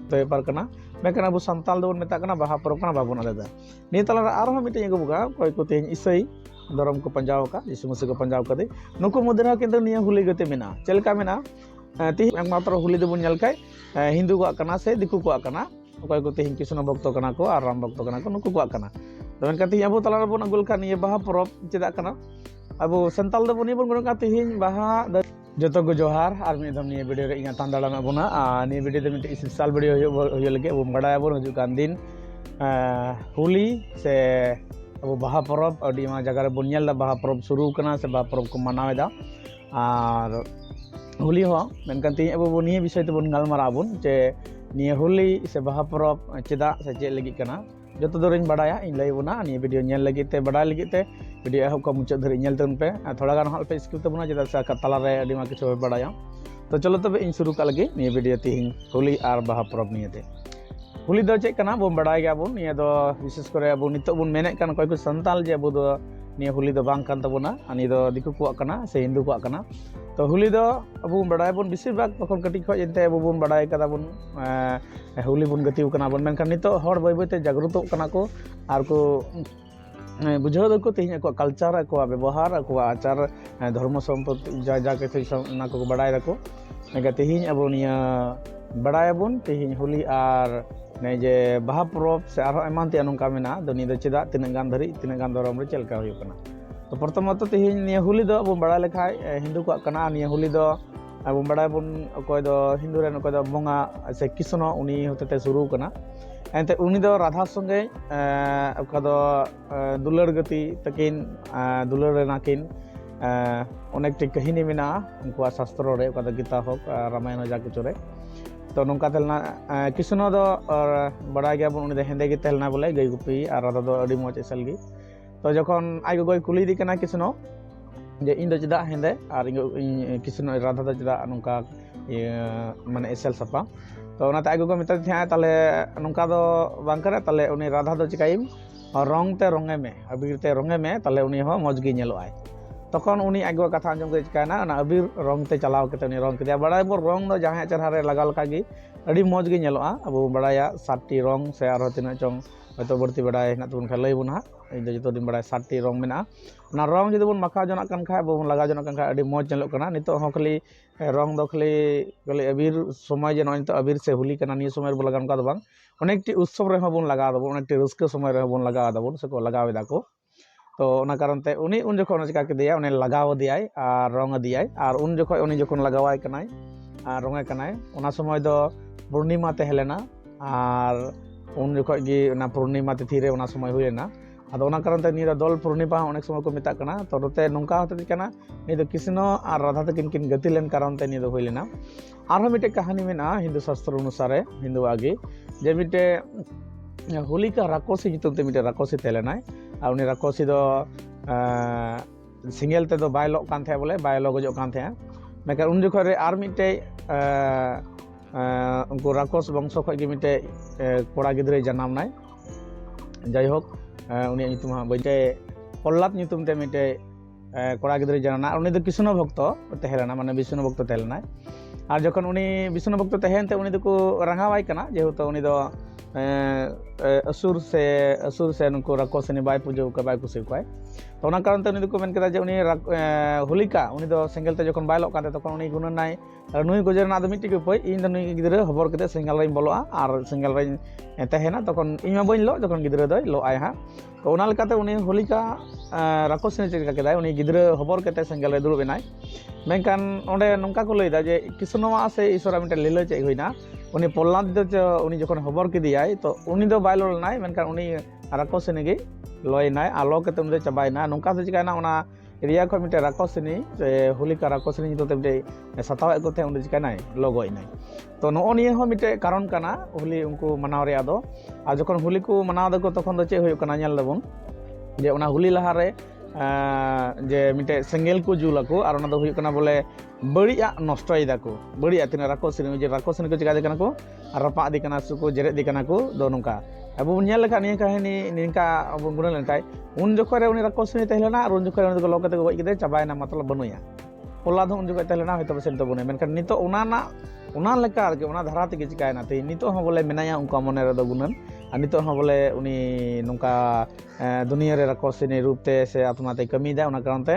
तो बेपार करना मेकन अब सानताल दो मेता करना बाहा परब करना बाबन आलेदा नि तलार आरो मिटे को बुगा कोई को तेज इसई धर्म को पंजाव का यीशु मसीह को पंजाव कदे नुको मुद्रा किंतु निया हुली गते मेना चलका मेना ती एकमात्र हुली दबन नेल खाय हिंदू को करना से दिकु को करना कोई को तेज कृष्ण भक्त करना को और राम भक्त करना को नुको को करना तो मेनका ती अब तलार बन अगुल का निया बाहा परब चेदा करना अब सानताल दबन नि बन गरका तेज बाहा जो को जोहार और मिदम निये वीडियो रे इंगा तांदाड़ा में बुना निये वीडियो दे मिटे स्पेशल वीडियो हो लगे अब बड़ाया बोन हजु कान दिन होली से अब बाहा परब अडी मा जगह रे बोन नेल बाहा परब शुरू कना से बाहा परब को मनावेदा और होली हो मेनकान ती अब बोन निये विषय ते बोन गालमारा बोन जे निये होली से बाहा परब चेदा से जे लगी कना जो तो दोरिन बड़ाया इन लई बोना निये वीडियो नेल लगी ते बड़ा लगी ते वीडियो एहब का मुचाद धरी नेल तन पे थोड़ा गान हल पे स्किप तबना चेदा से तला रे अडी मा किछु बड़ाया तो चलो तबे इन शुरू का लगी निये वीडियो तिहिन होली और बाहा परब नियेते होली दो चेक कना बोन बड़ाय गया बोन निये दो विशेष करे अब नितो बोन मेने कान कोई को संताल जे अब दो निये होली दो बांग कान तबना अनि दो दिकु को कना से हिंदू को कना तो होली दो अब बड़ाय बोन बेसिर भाग तखन कटी खो एनते अब बोन बड़ाय कदा बोन होली बोन गतिव कना बोन मेनकान नितो हर बय बयते जागृतो कना को आर को बुझाव दको तेज को कल्चर को व्यवहार को आचार धर्म सम्पत्ति जा जा के ना को बड़ाय दको मेगा तेज अब निया बड़ाय बोन तेज होली और ने जे बाहा परब से आरो एमान ते नोंका मेना दनि द चेदा तिना गान धरी तिना गान धरम रे चलका होय कना तो प्रथमत तेज निया होली दो अब बड़ा लेखाय हिंदू को कना निया होली दो अब बड़ाय बोन कोय दो हिंदू रे कोय दो बंगा से कृष्ण उनी होते शुरू कना एनते उनी दो राधा संगे अका दो दुलर गति तकिन दुलर नाकिन अनेक टी कहानी मेना उनका शास्त्र रे अका दो गीता हो रामायण जा किछु रे तो नोंका तेलना कृष्ण दो बड़ा गया बोन उनी दो हेंदे गे तेलना बोले गई गुपी और राधा दो अडी मोच एसल गी तो जखन आई गई कुली दी कना कृष्ण जे इन दो चेदा हेंदे और कृष्ण राधा दो चेदा नोंका माने एसल सपा तो उनाते आगो को मेता थे ताले नोंका दो बांग करे ताले उनी राधा दो चिकाइम रंग ते रंगे में अबीर ते रंगे में ताले उनी हो मौज गे नेलो आय तखन उनी आगो कथा अंजम के चिकाना ना अबीर रंग ते चलाव केते उनी रंग के बड़ाय बोर रंग दो जहां चरहा रे लगाल कागी अडी मौज गे नेलो अब बड़ाया 60टी रंग से आरो तिना चंग हयतो बर्ती बड़ाय ना तुन खलई बुना इन जो दिन बड़ा 60टी रंग मेना ना रंग जदि बोन मखा जना कन खा बोन लगा जना कन खा अडी मौज नेलो कना नितो हो खाली रंग दो खाली अबीर समय जे नय तो अबीर से होली कना नि समय बो लगान का दो बांग अनेकटी उत्सव रे बोन लगा दो अनेकटी रस्क समय रे बोन लगा दो से को लगावे दा को तो ओना कारण ते उनी उन जखन चिका के दिया उनी लगाव दियाय और रंग दियाय और उन जखन उनी जखन लगावाय कनाय और रंगे कनाय ओना समय दो पूर्णिमा तहेलेना और उन जखन गी ना पूर्णिमा तिथि रे ओना समय हुयना आदो ओना कारण ते नि दल पूर्णिमा अनेक समय को मेता कना तो रोते नोंका होते कना नि दो कृष्ण और राधा तकिन किन गति लेन कारण ते नि दो हुयलेना आरो मिटे कहानी मेना हिंदू शास्त्र अनुसार हिंदू आगे जे मिटे होलिका राकोसी नितुम ते मिटे राकोसी तेलेनाय आ उनी राकोसी दो सिंगल ते दो बाय लो कान थे बोले बाय लो गजो कान थे मेका उन जखन रे आर मिटे उनको राकोस वंश खय गे मिटे कोड़ा गिद्रे जन्म नाय जाय होक उनी नितुम हा बजे पल्लात नितुम ते मिटे कोड़ा गिद्रे जन्म उनी दो कृष्ण भक्त तेहेलना माने विष्णु भक्त तेहेलना और जखन उनी विष्णु भक्त तेहेन ते उनी दो को रंगावाय कना जेहेतु उनी दो असुर से नुको राक्षसनी बाय पूजा का बाय कुसी को तो ना कारण ते उनी को मेन केदा जे उनी होलिका उनी दो सेंगल ते जखन बायलो काते तखन उनी गुणनाय नुई गोजर ना दो मिट्टी के पय इन दो नुई गिदरे हबर केते सेंगल रे बोलोआ और सेंगल रे तहेना तखन इन मा बइन लो जखन गिदरे दो लो आय हा तो ओना लेकाते उनी होलिका राक्षसनी चिका केदा उनी गिदरे हबर केते सेंगल रे दुरु बेनाय मेनकान ओंडे नोंका को लैदा जे कृष्णवा से ईश्वर मिटे लीला चे होइना उनी प्रहलाद दो उनी जखन हबर केदियाय तो उनी दो बाय लोनाय मेनकान उनी राक्षसनी गे लयनाय आलो केते उनी चाबायना नोंका से चिकायना ओना एरिया खो मिटे राक्षसनी से होलिका राक्षसनी नितो ते सतावे को थे उनी चिकायनाय लगोयनाय तो नो निये हो मिटे कारण काना होली उनको मनाव रे आदो आ जखन होली को मनाव दको तखन दो चे होय कना नेल दबन जे ओना होली लहा रे जे मिटे सेंगेल को जुलाको और ओना दो हुई कना बोले बड़िया नष्टय दाको बड़िया तिना राक्षसनी जे राक्षसनी को चिका दे कना को रपा दे कना सुको जेरे दे कना को दो नोंका अब नेल लेखा नि कहानी निका अब गुण लेनकाय उन जखन रे उनी राक्षसनी तहेलना और उन जखन उनी लोकते गoj केदे चाबायना मतलब बनुया पल्ला दो उन जखन तहेलना होय तबे सेन तो बने मेनखान नितो ओना ना ᱚᱱᱟ ᱞᱮᱠᱟ ᱟᱨᱠᱤ ᱚᱱᱟ ᱫᱷᱟᱨᱟ ᱛᱮᱜᱮ ᱪᱤᱠᱟᱭᱱᱟ ᱛᱮᱦᱮᱧ ᱱᱤᱛᱚᱜ ᱦᱚᱸ ᱵᱚᱞᱮ ᱢᱮᱱᱟᱭᱟ ᱩᱱᱠᱩ ᱢᱚᱱᱮ ᱨᱮᱫᱚ ᱜᱩᱱᱟᱹᱱ ᱟᱨ ᱱᱤᱛᱚᱜ ᱦᱚᱸ ᱵᱚᱞᱮ ᱩᱱᱤ ᱱᱚᱝᱠᱟ ᱫᱩᱱᱤᱭᱟᱹ ᱨᱮ ᱨᱟᱠᱚᱥᱤᱱᱤ ᱨᱩᱯ ᱛᱮ ᱥᱮ ᱟᱛᱢᱟ ᱛᱮ ᱠᱟᱹᱢᱤᱭᱮᱫᱟ ᱚᱱᱟ ᱠᱟᱨᱚᱱ ᱛᱮ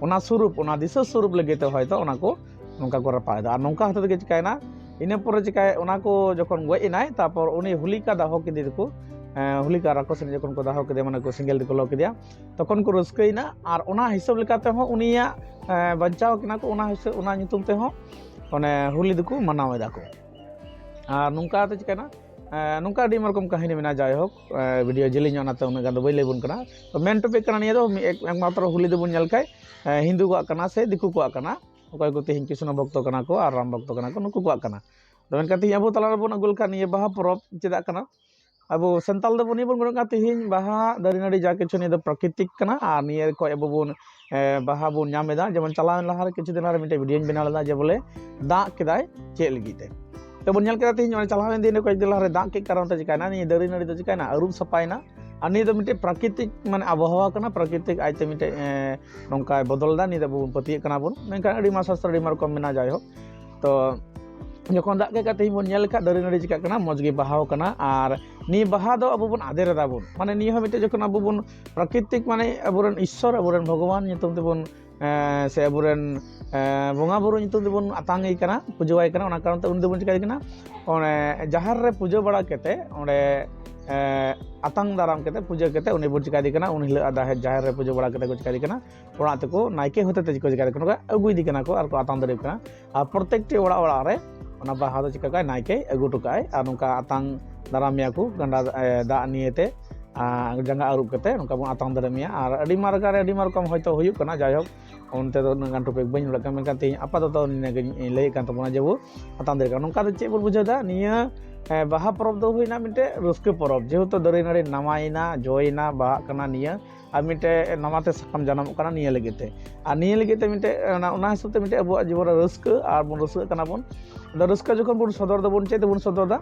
ᱚᱱᱟ ᱥᱩᱨᱩᱯ ᱚᱱᱟ ᱫᱤᱥᱟᱹ ᱥᱩᱨᱩᱯ ᱞᱟᱹᱜᱤᱫ ᱛᱮ ᱦᱚᱭᱛᱚ ᱚᱱᱟ ᱠᱚ ᱱᱚᱝᱠᱟ ᱠᱚ ᱨᱟᱯᱟᱜᱮᱫᱟ ᱟᱨ ᱱᱚᱝᱠᱟ ᱦᱚᱛᱮ ᱛᱮᱜᱮ ᱪᱤᱠᱟᱭᱱᱟ ᱤᱱᱟᱹ ᱯᱚᱨᱮ ᱪᱤᱠᱟᱭ ᱚᱱᱟ ᱠᱚ ᱡᱚᱠᱷᱚᱱ ᱜᱚᱡ ᱮᱱᱟᱭ ᱛᱟᱨᱯᱚᱨ ᱩᱱᱤ ᱦᱩᱞᱤᱠᱟ ᱫᱟᱦᱚ ᱠᱮᱫᱮ ᱫᱚᱠᱚ ᱦᱩᱞᱤᱠᱟ ᱨᱟᱠᱚᱥᱤᱱᱤ ᱡᱚᱠᱷᱚᱱ ᱠᱚ ᱫᱟᱦᱚ ᱠᱮᱫᱮᱭᱟ ᱢᱟᱱᱮ ᱠᱚ ᱥᱮᱸᱜᱮᱞ ᱛᱮᱠᱚ ᱞᱚ ᱠᱮᱫᱮᱭᱟ ᱛᱚᱠᱷᱚᱱ ᱠᱚ ᱨᱟᱹᱥᱠᱟᱹᱭᱮᱱᱟ ᱟᱨ ᱚᱱᱟ ᱦᱤᱥᱟᱹᱵ ᱞᱮᱠᱟᱛᱮ ᱦᱚᱸ ᱩᱱᱤᱭᱟᱜ ᱵᱟᱧᱪᱟᱣ ᱠᱤᱱᱟ ᱠᱚ ᱚᱱᱟ ᱦᱤᱥᱟᱹᱵ ᱚᱱᱟ ᱧᱩᱛᱩᱢ ᱛᱮᱦᱚᱸ ᱚᱱᱮ ᱦᱩᱞᱤ ᱫᱚᱠᱚ ᱢᱟᱱᱟᱣ ᱮᱫᱟ ᱠᱚ ᱟᱨ ᱱᱚᱝᱠᱟ ᱛᱮ ᱪᱤᱠᱟᱹᱭᱱᱟ ᱱᱚᱝᱠᱟ ᱟᱹᱰᱤ ᱨᱚᱠᱚᱢ ᱠᱟᱹᱦᱱᱤ ᱢᱮᱱᱟᱜᱼᱟ ᱡᱟᱭᱦᱳᱠ ভিডিও ᱡᱮᱞᱮᱧᱚᱜ ᱚᱱᱟᱛᱮ ᱩᱱᱟᱹᱜ ᱜᱟᱱ ᱫᱚ ᱵᱟᱹᱧ ᱞᱟᱹᱭᱵᱚᱱ ᱠᱟᱱᱟ ᱛᱚ ᱢᱮᱱ ᱴᱚᱯᱤᱠ ᱠᱟᱱᱟ ᱱᱤᱭᱟᱹ ᱫᱚ ᱮᱠᱢᱟᱛᱨᱚ ᱦᱩᱞᱤ ᱫᱚᱵᱚᱱ ᱧᱮᱞ ᱠᱷᱟᱡ हिंदू को कना से दिकू को कना अकय को तेहिं कृष्ण भक्त कना को और राम भक्त कना को नुकु को कना तो मेनका तेहिं अबो तला रबन अगुल का निये बाहा परब चेदा कना अबो संताल दो बनी बन गुणका तेहिं बाहा दारी नाड़ी जा किछु निये दो प्राकृतिक कना और निये को अबो बन बाहा बन ᱧᱟᱢᱮᱫᱟ जेमन चलावन लहारे किछु दिन लारे मिटे वीडियो बनाव लेदा जे बोले दाग केदाय चेद लगिते तो बन ñel केदा तेहिं चलावन दिन को दिन लारे दाग के कारण ते चिकायना निये दारी नाड़ी दो चिकायना अरुब सपायना और निये दो मिटे प्राकृतिक माने आबहावा कना प्राकृतिक आयते मिटे नोंका बदलदा निये दो बन पतिये कना बन मेनका अडी मा शास्त्र अडी मार कम मेना जाय हो तो जखन दाग के तेहिं बन ñel का दारी नाड़ी चिका कना मज गे बाहाव कना और नी बाहा दो अबो बन आदेरदा बन माने निये हो मिटे जखन अबो बन प्राकृतिक माने अबोरन ईश्वर अबोरन भगवान नितुम तेबन से अबोरन बोंगा बुरु नितुम तेबन आतांगई कना पुजोवाई कना ओना कारण ते उन देबन चिकाय कना ओने जहार रे पुजो बड़ा केते ओंडे आतांग दाराम केते पूजा केते उनी बन चिकाय कना उन हिला जहार रे पुजो बड़ा केते को चिकाय कना ओड़ा तेको नायके होते ते को चिकाय कना अगुई दी कना को आर को आतांग दारे कना आ प्रत्येकटी ओड़ा ओड़ा रे ओना बाहा दो चिका नायके अगु टुकाय आ नुका आतांग दारामिया को गंडा दा नियेते जंगा अरुब कते नुका बन आतांग दारामिया और अडी मारका रे अडी मारकम होयतो हुयुक कना जायहोक उनते दो नगान टॉपिक बइन लका मेनका तेहिं आपाततो निने लई कान तबना जेबो आतांग दारे नुका दो चेक बन बुझादा निया बाहा परब दो हुइना मिटे रस्के परब जेहेतु दारे नाड़ी नामायना जयना बाहा कना निया और मिटे नामाते साकाम जानामो कना निया लगिते और निया लगिते मिटे ओना हिसाब ते मिटे अबो जीवन रस्के और बन रस्के कना बन रस्का जखन बन सदर दबन चेद बन सदर दा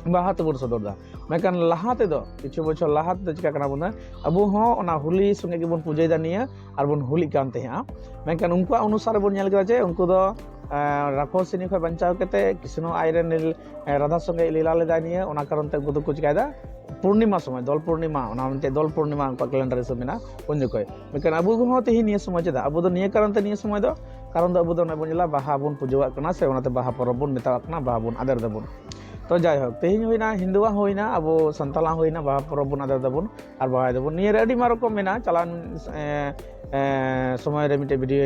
बाहा ते बन सदर दा मेनखान लाहाते दो किछु बछर लाहाते दो चिका कना बन अबो हो ओना हुली संगे गे बन पूजायदा निया और बन हुली कान तेहा मेनखान उनका अनुसार बन ñel केदा जे उनको दो राक्षसिनी खय बंचाव केते कृष्ण आयरन राधा संगे लीला लेदा निया ओना कारण ते उनको दो को चिकायदा पूर्णिमा समय दल पूर्णिमा ओना मिटे दल पूर्णिमा उनका कैलेंडर हिसाब मेना उन जखय मेनखान अबो हो तेहि निया समय चेदा अबो दो निया कारण ते निया समय दो कारण दो अबो दो बन जेला बाहा बन पूजवा कना से ओनाते बाहा परब बन मेता कना बाहा बन आदर दबन तो जायहोक तेहिं होइना हिंदुआ होइना अबो संताला होइना बाहा परब बन आदर दबन और बाहा दबन निया रे अडी मारकम मेना चलान समय रे मिटे वीडियो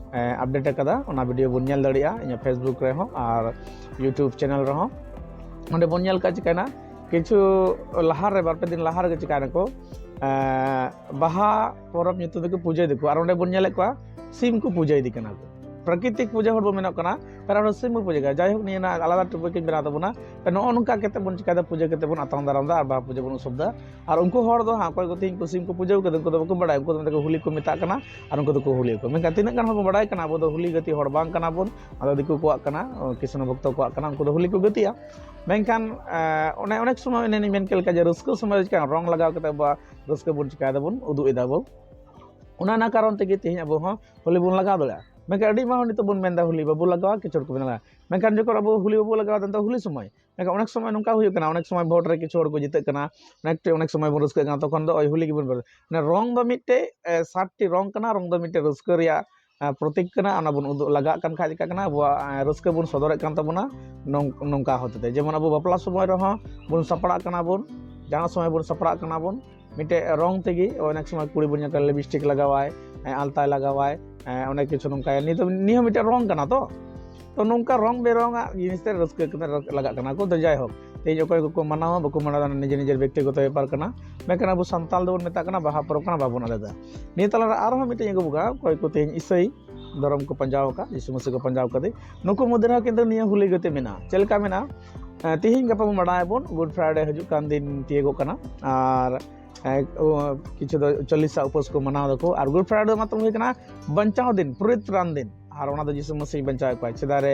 अपडेट कदा ओना वीडियो बन ñel दाड़िया इन फेसबुक रे हो और यूट्यूब चैनल रे हो ओंडे बन ñel का चिकायना किछु लाहार रे बारपे दिन लाहार गे चिकायना को बाहा परब नितु दको पूजा दको और ओंडे बन ñel को सिम को पूजा इदी कना को प्राकृतिक पूजा हर बो मेना कना पर सिम पूजा जायहोक निया ना आलादा टॉपिक के बना दबना नो नोंका केते बन चिकादा पूजा केते बन आतांग दाराम दा और बाहा पूजा बन शब्द और उनको हर दो हां कोई को तीन को सिम को पूजा के उनको दो बड़ा उनको दो हुली को मेता कना और उनको दो हुली को मेका तिना गान हो बड़ा कना बो हुली गति हर बांग कना बन आदो दिको को कना कृष्ण भक्त को कना उनको दो हुली को गतिया मेनखान ओने अनेक समय ने मेन केल का जे रस्को समय का रंग लगाव केते बा रस्को बन चिका दबन उदु एदा बो ओना ना कारण ते तेहिं अबो हो हुली बन लगाव दला मेनखान अडी मा नितो बन मेनदा हुली बाबू लगावा किछोर को मेना मेनखान जको अबो हुली बाबू लगावा दंता हुली समय मेनखान अनेक समय नोंका हुयो कना अनेक समय भोट रे किछोर को जिते कना अनेक समय बन रस्को कना तखन दो हुली के बन ने रंग दो मिटे 60 टी रंग कना रंग दो मिटे रस्को रिया प्रतीक कना ओना बन उदु लगा कान खाज का कना अबो रस्को बन सदर कान तबना नोंका होते जेमन अबो बपला समय रहो बन सपड़ा कना बन जाना समय बन सपड़ा कना बन मिटे रंग तेगी अनेक समय कुड़ी बन का लिपस्टिक लगावाय आलता लगावाय अनेक किछु नोंका नियो मिटे रंग कना तो नोंका रंग बेरंग जिनिस ते रस्को लगा कना को तो जायहोक तेज अकय को मानावा बको माना निजे निजे व्यक्तिगत बेपार कना मेनखान अबो संताल दो मेता कना बाहा परब कना बाबन आलेदा निय तला आरो मिटे एगो बुगा कोय को तेज इसई धर्म को पंजाव का यीशु मसीह को पंजाव कदे नुको मदरा किंतु निया हुली गते मेना चलका मेना तेहिं गपा बडाय बन गुड फ्राइडे हजु कान दिन तियगो कना और किछु दो 40 उपवास को मनाव दको और गुड फ्राइडे मतलब होय कना बंचाव दिन पवित्र दिन और ओना दो यीशु मसीह बंचाव को छदारे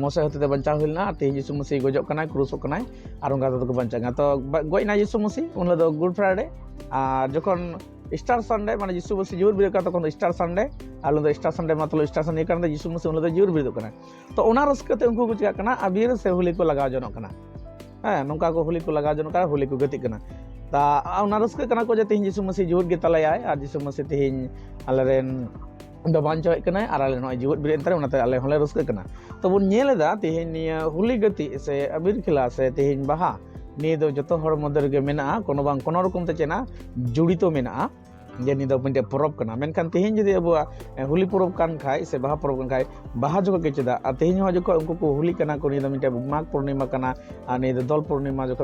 मोसे होते बंचाव हुलना तेहिं यीशु मसीह गजो कना क्रूसो कना और उनका तो बंचागा तो गयना यीशु मसीह उन दो गुड फ्राइडे और जखन स्टार संडे माने यीशु मसीह जीवर बिरद का तखन स्टार संडे आलु दो स्टार संडे मतलब स्टार संडे कारण यीशु मसीह उन जीवर बिरद कना तो ओना रस्कते उनको को चिका कना अबीर से होली को लगाव जनक कना नौका को होली को लगाव जनक कना होली को गति कना ता ओना रस्क कना को जे तिहिं यीशु मसीह जीवर गे तलायाय आर यीशु मसीह तिहिं आलेरेन ᱫᱚ ᱵᱟᱧᱪᱟᱣᱮᱫ ᱠᱟᱱᱟᱭ ᱟᱨ ᱟᱞᱮ ᱱᱚᱜᱼᱚᱭ ᱡᱤᱣᱮᱫ ᱵᱮᱨᱮᱫ ᱮᱱᱛᱮ ᱚᱱᱟᱛᱮ ᱟᱞᱮ ᱦᱚᱸᱞᱮ ᱨᱟᱹᱥᱠᱟᱹᱜ ᱠᱟᱱᱟ ᱛᱚ ᱵᱚᱱ ᱧᱮᱞ ᱮᱫᱟ ᱛᱮᱦᱮᱧ ᱱᱤᱭᱟᱹ ᱦᱩᱞᱤ ᱜᱟᱛᱮᱜ ᱥᱮ ᱟᱵᱤᱨ ᱠᱷᱮᱞᱟ ᱥᱮ ᱛᱮᱦᱮᱧ ᱵᱟᱦᱟ ᱱᱤᱭᱟᱹ ᱫᱚ ᱡᱚᱛᱚ ᱦᱚᱲ ᱢᱚᱫᱽᱫᱷᱮ ᱨᱮᱜᱮ ᱢᱮᱱᱟᱜᱼᱟ ᱠᱳᱱᱳ ᱵᱟᱝ ᱠᱳᱱᱳ ᱨᱚᱠᱚᱢ ᱛᱮ ᱪᱮᱫ ᱡᱩᱲᱤᱛᱚ ᱢᱮᱱᱟᱜᱼᱟ जे नी मिट्टे परब करना मेनखान तेहन जुदी अब होली परब कान खाय से बाहा परब कान खाय बाहा जो के चेदा तेहन जो उनको को होली करना को नी मिट्टे माघ पूर्णिमा करना और नी दल पूर्णिमा जो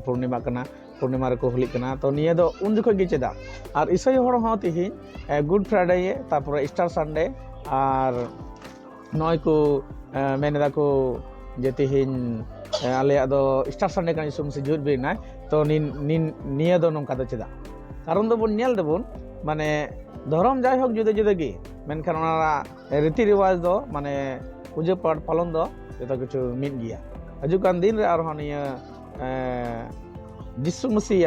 पूर्णिमा करना पूर्णिमा रे को होली करना तो निये दो उन जो के चेदा और ईसाई हर हो तेहन गुड फ्राइडे तारपर स्टार संडे और नय को मेनेदा को जे तेहन आले दो स्टार संडे का यीशु मसीह जीवित बेनाय तो निये दो नोंका दो चेदा कारण दो बन माने धर्म जायहक जुदे जुदे गे मेनखान रीति रिवाज दो माने पूजा पाठ पालन दो जो किछु मिद गिया हजुकान दिन रे आरो निया यीशु मसीह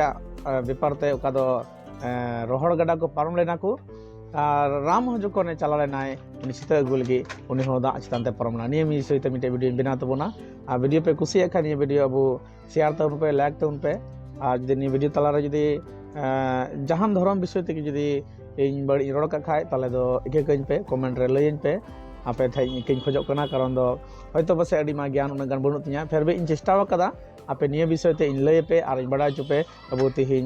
बेपारते ओका दो रोहड़ गडा को पारम लेना को और राम हजुकोने चला लेनाय उनी सीता अगु लगी उनी हो दा चितानते पारमना निया मी सहित मिटे वीडियो बना तबना आ वीडियो पे कुसिया खान ये वीडियो अब शेयर तउन पे लाइक तउन पे आ जदि नि वीडियो तलारे जदि जहान धर्म विषय तक जुदी इन बड़ी रोड़ का खाए ताले दो इके कइन पे कमेंट रे लइन पे आपे थाई इकेन खोजो कना कारण दो होयतो बसे अडी मा ज्ञान उन गान बनु तिया फिर बे इन चेष्टा कदा आपे निये विषय ते इन लय पे और इन बड़ा चुपे अब तिहिन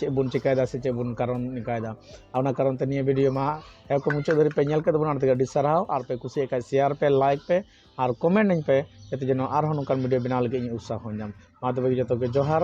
चे बुन चिकायदा से चे बुन कारण निकायदा आउना कारण ते निये वीडियो मा एको मुचे धरि पे नेल के दबना ते गडी सराव और पे कुसी का शेयर पे लाइक पे और कमेंट इन पे जते जनो आर हन वीडियो बना लगे इन उत्साह हो जाम मा तबे जतो के जोहार।